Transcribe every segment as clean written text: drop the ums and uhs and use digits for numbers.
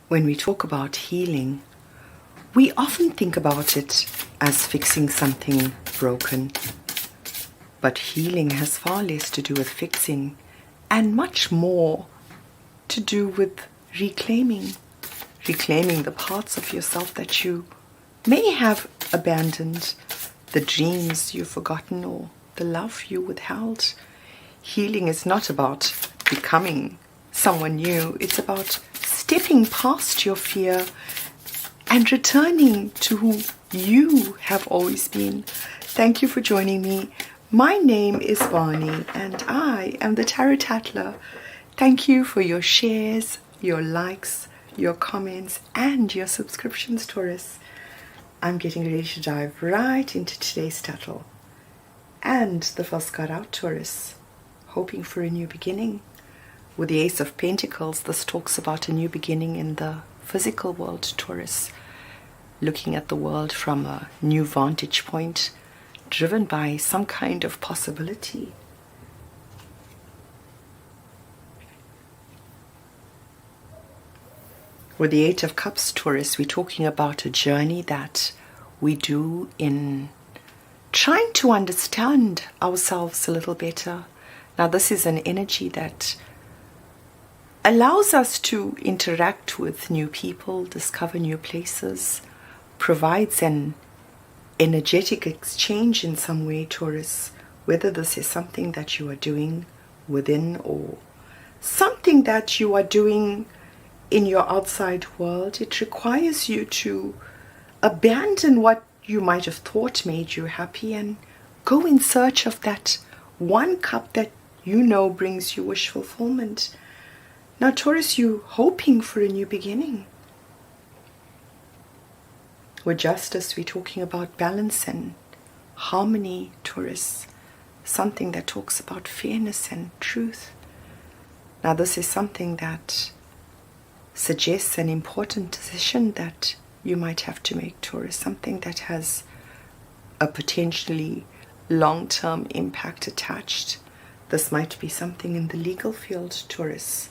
When we talk about healing, we often think about it as fixing something broken. But healing has far less to do with fixing and much more to do with reclaiming the parts of yourself that you may have abandoned, the dreams you've forgotten, or the love you withheld. Healing is not about becoming someone new. It's about stepping past your fear and returning to who you have always been. Thank you for joining me. My name is Vani and I am the Tarot Tattler. Thank you for your shares, your likes, your comments and your subscriptions, Taurus. I'm getting ready to dive right into today's Tatle. And the first card out, Taurus, hoping for a new beginning. With the Ace of Pentacles, this talks about a new beginning in the physical world, Taurus. Looking at the world from a new vantage point, driven by some kind of possibility. With the Eight of Cups, Taurus, we're talking about a journey that we do in trying to understand ourselves a little better. Now, this is an energy that allows us to interact with new people, discover new places, provides an energetic exchange in some way, Taurus, whether this is something that you are doing within or something that you are doing in your outside world. It requires you to abandon what you might have thought made you happy and go in search of that one cup that you know brings you wish fulfillment. Now, Taurus, you're hoping for a new beginning. With Justice, we're talking about balance and harmony, Taurus. Something that talks about fairness and truth. Now, this is something that suggests an important decision that you might have to make, Taurus. Something that has a potentially long-term impact attached. This might be something in the legal field, Taurus.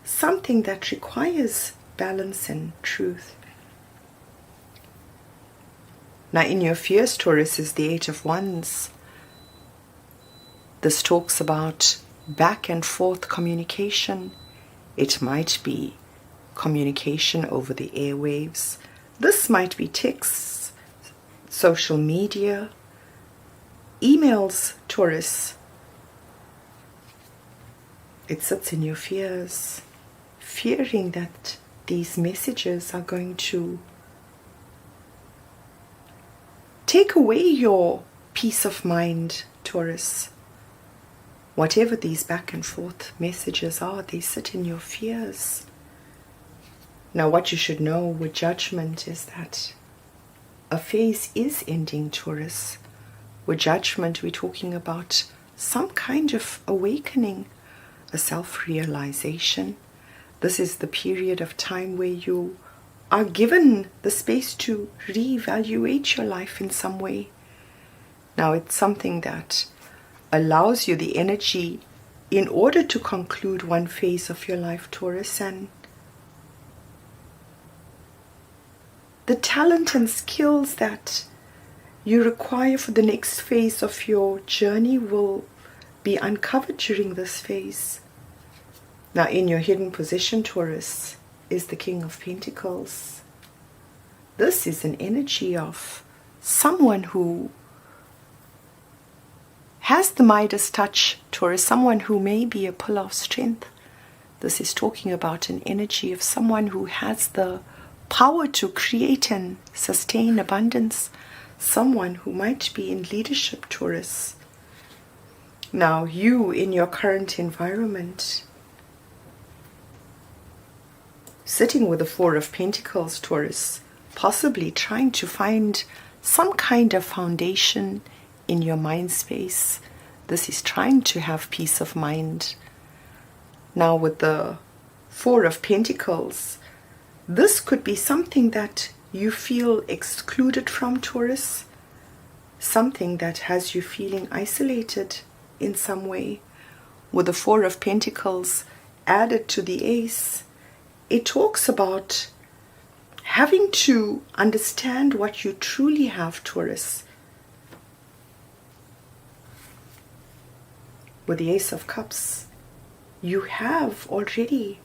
Something that requires balance and truth. Now, in your fears, Taurus, is the Eight of Wands. This talks about back and forth communication. It might be communication over the airwaves. This might be texts, social media, emails, Taurus. It sits in your fears, fearing that these messages are going to take away your peace of mind, Taurus. Whatever these back and forth messages are, they sit in your fears. Now, what you should know with Judgment is that a phase is ending, Taurus. With Judgment, we're talking about some kind of awakening, a self-realization. This is the period of time where you are given the space to reevaluate your life in some way. Now, it's something that allows you the energy in order to conclude one phase of your life, Taurus, and the talent and skills that you require for the next phase of your journey will be uncovered during this phase. Now, in your hidden position, Taurus, is the King of Pentacles. This is an energy of someone who has the Midas touch, Taurus, someone who may be a pillar of strength. This is talking about an energy of someone who has the power to create and sustain abundance, someone who might be in leadership, Taurus. Now, you in your current environment, sitting with the Four of Pentacles, Taurus, possibly trying to find some kind of foundation in your mind space. This is trying to have peace of mind. Now, with the Four of Pentacles, this could be something that you feel excluded from, Taurus. Something that has you feeling isolated in some way. With the Four of Pentacles added to the Ace, it talks about having to understand what you truly have, Taurus. With the Ace of Cups, you have already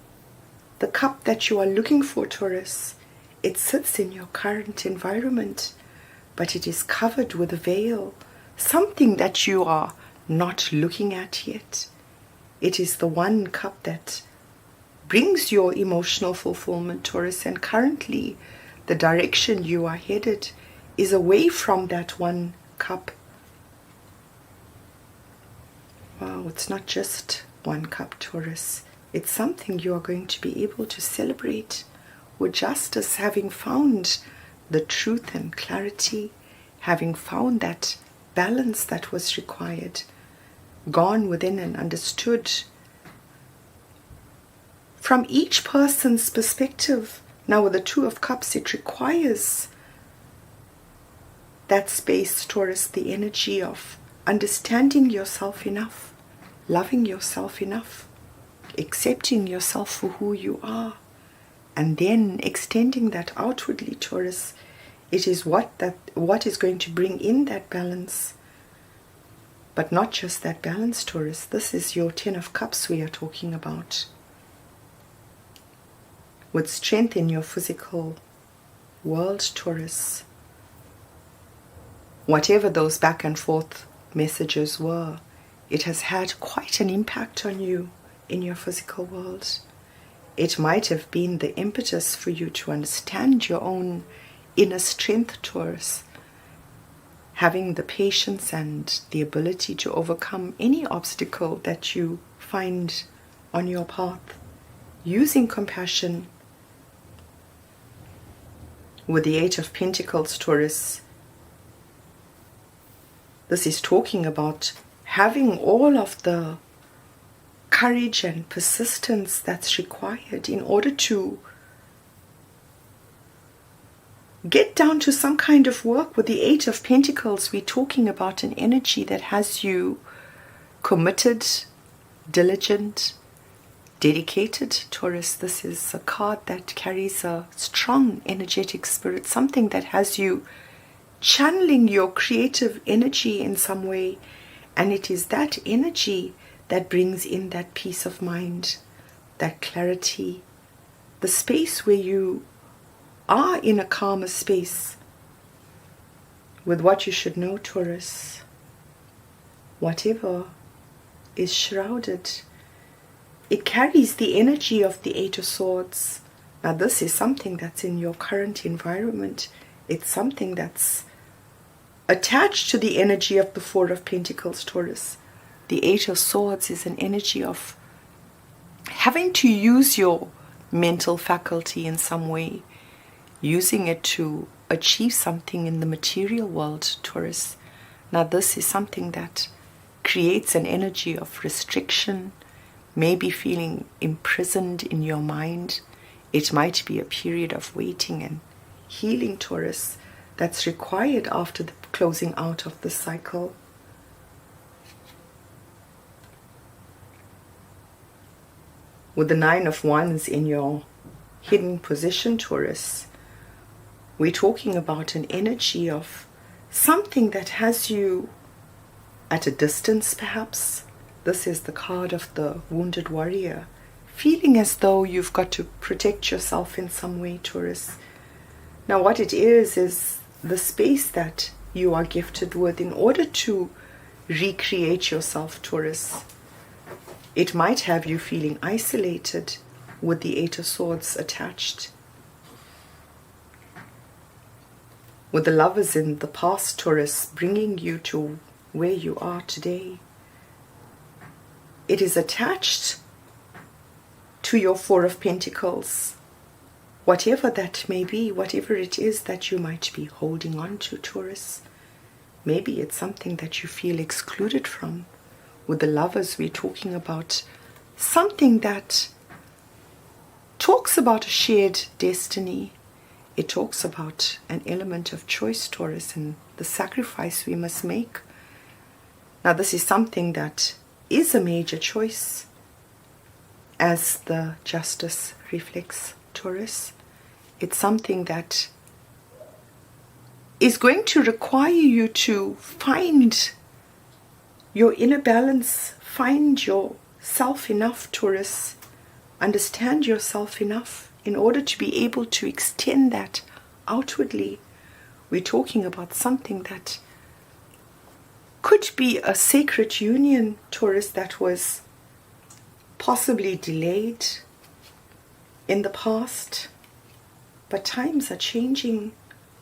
the cup that you are looking for, Taurus. It sits in your current environment, but it is covered with a veil, something that you are not looking at yet. It is the one cup that brings your emotional fulfillment, Taurus, and currently the direction you are headed is away from that one cup. Wow, it's not just one cup, Taurus. It's something you are going to be able to celebrate with justice, having found the truth and clarity, having found that balance that was required, gone within and understood from each person's perspective. Now with the Two of Cups, it requires that space, Taurus, the energy of understanding yourself enough, loving yourself enough, accepting yourself for who you are, and then extending that outwardly, Taurus. It is what is going to bring in that balance. But not just that balance, Taurus. This is your Ten of Cups we are talking about. With strength in your physical world, Taurus. Whatever those back and forth messages were, it has had quite an impact on you in your physical world. It might have been the impetus for you to understand your own inner strength, Taurus. Having the patience and the ability to overcome any obstacle that you find on your path. Using compassion. With the Eight of Pentacles, Taurus, this is talking about having all of the courage and persistence that's required in order to get down to some kind of work. With the Eight of Pentacles, we're talking about an energy that has you committed, diligent, dedicated, Taurus. This is a card that carries a strong energetic spirit, something that has you channeling your creative energy in some way, and it is that energy that brings in that peace of mind, that clarity, the space where you are in a calmer space. With what you should know, Taurus, whatever is shrouded, it carries the energy of the Eight of Swords. Now this is something that's in your current environment. It's something that's attached to the energy of the Four of Pentacles, Taurus. The Eight of Swords is an energy of having to use your mental faculty in some way, using it to achieve something in the material world, Taurus. Now this is something that creates an energy of restriction, maybe feeling imprisoned in your mind. It might be a period of waiting and healing, Taurus, that's required after the closing out of the cycle. With the Nine of Wands in your hidden position, Taurus, we're talking about an energy of something that has you at a distance, perhaps. This is the card of the wounded warrior, feeling as though you've got to protect yourself in some way, Taurus. Now what it is the space that you are gifted with in order to recreate yourself, Taurus. It might have you feeling isolated with the Eight of Swords attached. With the Lovers in the past, Taurus, bringing you to where you are today. It is attached to your Four of Pentacles. Whatever that may be, whatever it is that you might be holding on to, Taurus. Maybe it's something that you feel excluded from. With the Lovers, we're talking about something that talks about a shared destiny. It talks about an element of choice, Taurus, and the sacrifice we must make. Now this is something that is a major choice, as the Justice reflects, Taurus. It's something that is going to require you to find your inner balance, find yourself enough, Taurus, understand yourself enough in order to be able to extend that outwardly. We're talking about something that could be a sacred union, Taurus, that was possibly delayed in the past, but times are changing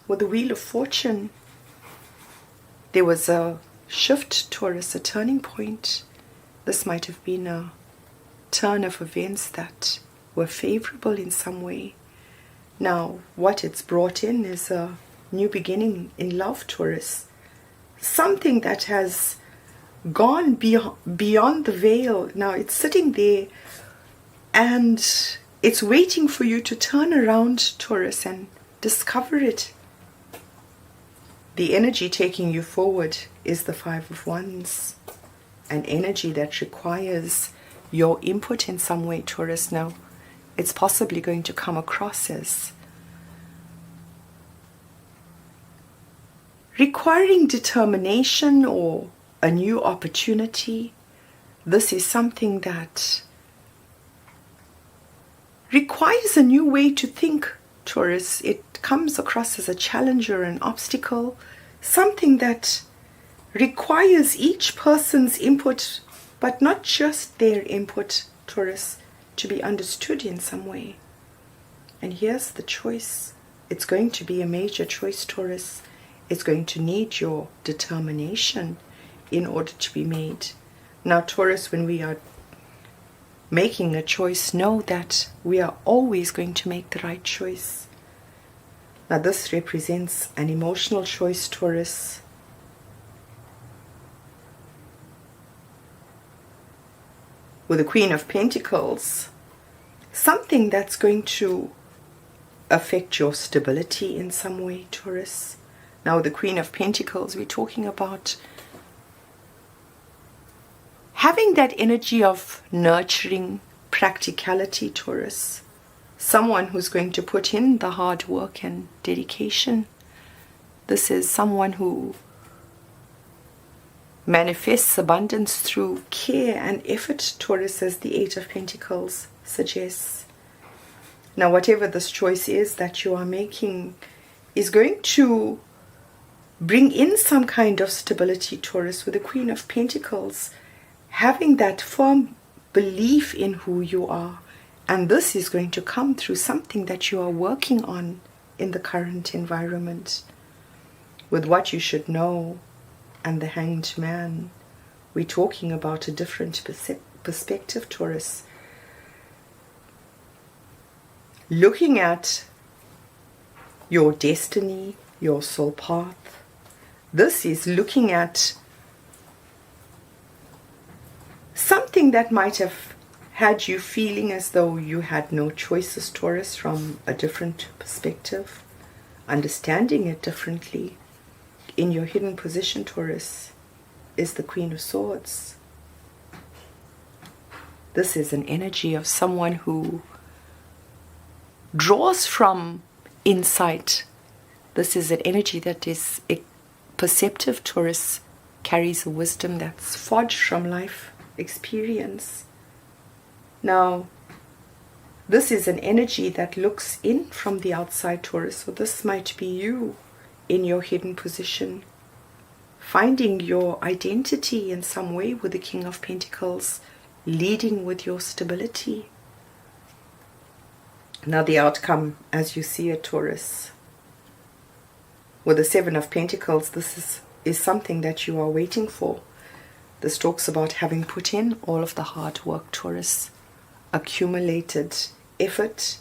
with the Wheel of Fortune. There was a shift, Taurus, a turning point. This might have been a turn of events that were favorable in some way. Now, what it's brought in is a new beginning in love, Taurus. Something that has gone beyond the veil. Now it's sitting there and it's waiting for you to turn around, Taurus, and discover it. The energy taking you forward is the Five of Wands, an energy that requires your input in some way, Taurus. Now, it's possibly going to come across as requiring determination or a new opportunity. This is something that requires a new way to think, Taurus. It comes across as a challenge or an obstacle, something that requires each person's input, but not just their input, Taurus, to be understood in some way. And here's the choice. It's going to be a major choice, Taurus. It's going to need your determination in order to be made. Now, Taurus, when we are making a choice, know that we are always going to make the right choice. Now, this represents an emotional choice, Taurus. With the Queen of Pentacles, something that's going to affect your stability in some way, Taurus. Now, with the Queen of Pentacles, we're talking about having that energy of nurturing practicality, Taurus. Someone who's going to put in the hard work and dedication. This is someone who manifests abundance through care and effort, Taurus, as the Eight of Pentacles suggests. Now, whatever this choice is that you are making is going to bring in some kind of stability, Taurus, with the Queen of Pentacles, having that firm belief in who you are. And this is going to come through something that you are working on in the current environment. With what you should know and the Hanged Man, we're talking about a different perspective, Taurus. Looking at your destiny, your soul path. This is looking at something that might have had you feeling as though you had no choices, Taurus, from a different perspective, understanding it differently. In your hidden position, Taurus, is the Queen of Swords. This is an energy of someone who draws from insight. This is an energy that is perceptive, Taurus, carries a wisdom that's forged from life experience. Now, this is an energy that looks in from the outside, Taurus. So this might be you in your hidden position, finding your identity in some way with the King of Pentacles, leading with your stability. Now, the outcome as you see it, Taurus, with the Seven of Pentacles, this is something that you are waiting for. This talks about having put in all of the hard work, Taurus, accumulated effort.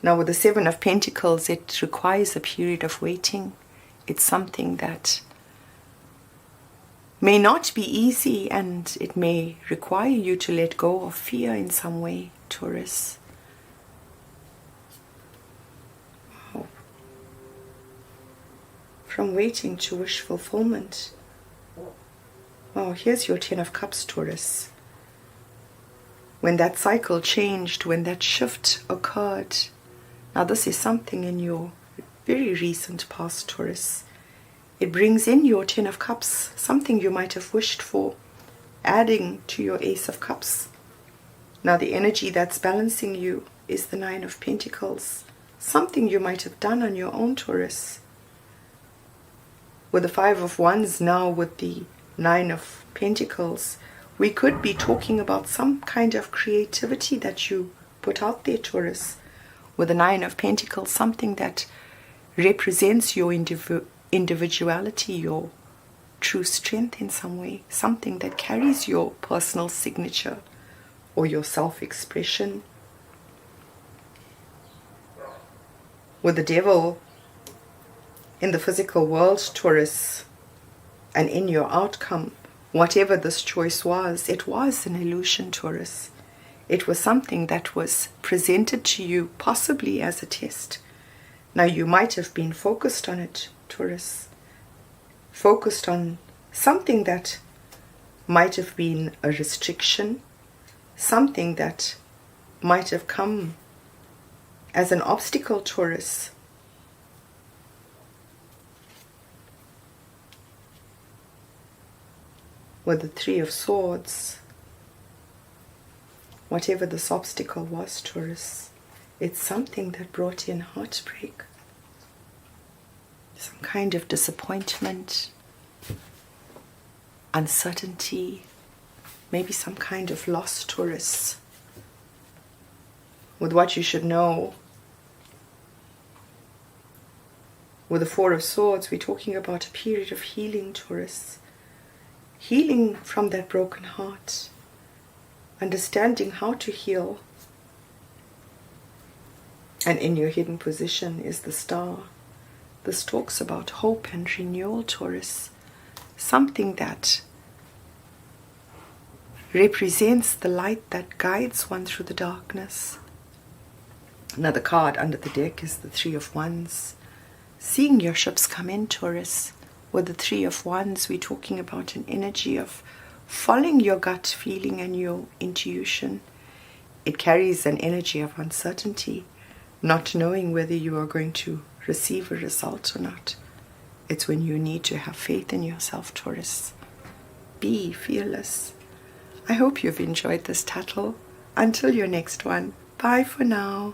Now, with the Seven of Pentacles, it requires a period of waiting. It's something that may not be easy, and it may require you to let go of fear in some way, Taurus. Wow. From waiting to wish fulfillment. Oh, here's your Ten of Cups, Taurus. When that cycle changed, when that shift occurred, Now this is something in your very recent past, Taurus. It brings in your Ten of Cups, something you might have wished for, adding to your Ace of Cups. Now the energy that's balancing you is the Nine of Pentacles, something you might have done on your own, Taurus. With the Five of Wands now, with the Nine of Pentacles, we could be talking about some kind of creativity that you put out there, Taurus. With the Nine of Pentacles, something that represents your individuality, your true strength in some way, something that carries your personal signature or your self-expression. With the Devil in the physical world, Taurus, and in your outcome, whatever this choice was, it was an illusion, Taurus. It was something that was presented to you possibly as a test. Now you might have been focused on it, Taurus, focused on something that might have been a restriction, something that might have come as an obstacle, Taurus. With the Three of Swords, whatever this obstacle was, Taurus, it's something that brought in heartbreak, some kind of disappointment, uncertainty, maybe some kind of loss, Taurus. With what you should know, with the Four of Swords, we're talking about a period of healing, Taurus. Healing from that broken heart, understanding how to heal. And in your hidden position is the Star. This talks about hope and renewal, Taurus. Something that represents the light that guides one through the darkness. Another card under the deck is the Three of Wands. Seeing your ships come in, Taurus. With the Three of Wands, we're talking about an energy of following your gut feeling and your intuition. It carries an energy of uncertainty, not knowing whether you are going to receive a result or not. It's when you need to have faith in yourself, Taurus. Be fearless. I hope you've enjoyed this Tatle. Until your next one, bye for now.